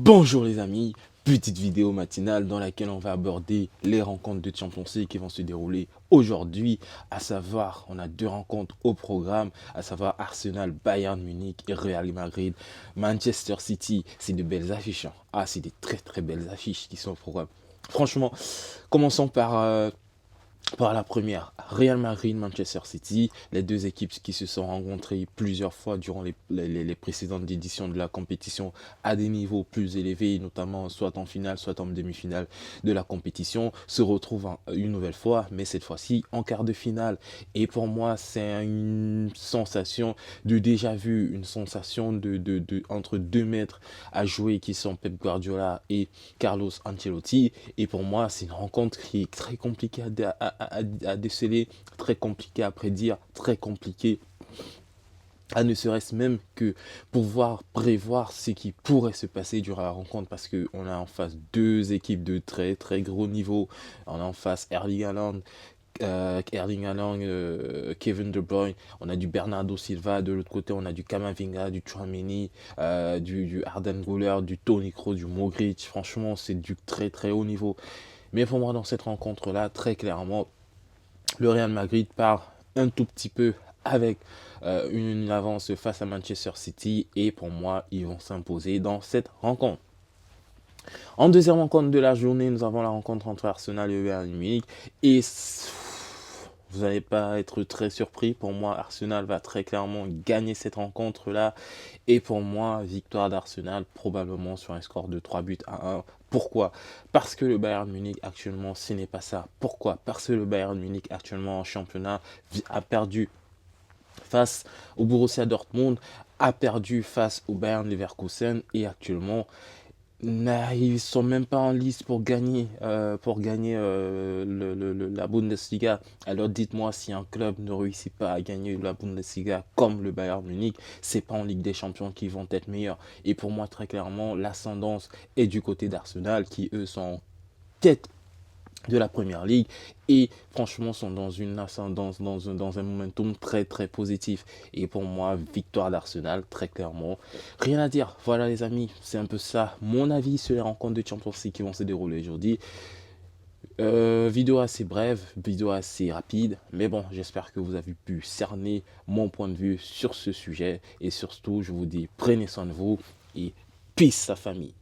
Bonjour les amis, petite vidéo matinale dans laquelle on va aborder les rencontres de Champions League qui vont se dérouler aujourd'hui, à savoir, on a deux rencontres au programme, à savoir Arsenal, Bayern Munich et Real Madrid, Manchester City. C'est de belles affiches, hein. Ah, c'est des très très belles affiches qui sont au programme. Franchement, commençons par la première, Real Madrid, Manchester City, les deux équipes qui se sont rencontrées plusieurs fois durant les précédentes éditions de la compétition à des niveaux plus élevés, notamment soit en finale, soit en demi-finale de la compétition, se retrouvent une nouvelle fois, mais cette fois-ci en quart de finale. Et pour moi, c'est une sensation de déjà vu, une sensation entre 2 mètres à jouer qui sont Pep Guardiola et Carlos Ancelotti. Et pour moi, c'est une rencontre qui est très compliquée à déceler, très compliqué à prédire, très compliqué à ne serait-ce même que pouvoir prévoir ce qui pourrait se passer durant la rencontre, parce qu'on a en face deux équipes de très très gros niveau. On a en face Kevin De Bruyne, on a du Bernardo Silva, de l'autre côté on a du Camavinga, du Tchouaméni, du Arden Güler, du Toni Kroos, du Modric. Franchement, c'est du très très haut niveau. Mais pour moi, dans cette rencontre-là, très clairement, le Real Madrid part un tout petit peu avec une avance face à Manchester City, et pour moi, ils vont s'imposer dans cette rencontre. En deuxième rencontre de la journée, nous avons la rencontre entre Arsenal et Bayern Munich. Et vous n'allez pas être très surpris. Pour moi, Arsenal va très clairement gagner cette rencontre-là. Et pour moi, victoire d'Arsenal, probablement sur un score de 3 buts à 1. Pourquoi? Parce que le Bayern Munich actuellement, ce n'est pas ça. Pourquoi? Parce que le Bayern Munich actuellement en championnat a perdu face au Borussia Dortmund, a perdu face au Bayern Leverkusen, et actuellement ils sont même pas en lice pour gagner la Bundesliga. Alors dites-moi, si un club ne réussit pas à gagner la Bundesliga comme le Bayern Munich, c'est pas en Ligue des Champions qu'ils vont être meilleurs. Et pour moi, très clairement, l'ascendance est du côté d'Arsenal, qui eux sont en quête de la première ligue, et franchement sont dans une ascendance, dans un momentum très très positif. Et pour moi, victoire d'Arsenal, très clairement, rien à dire. Voilà les amis, c'est un peu ça mon avis sur les rencontres de Champions League qui vont se dérouler aujourd'hui. Vidéo assez brève, vidéo assez rapide, mais bon, j'espère que vous avez pu cerner mon point de vue sur ce sujet. Et surtout, je vous dis, prenez soin de vous et peace sa famille.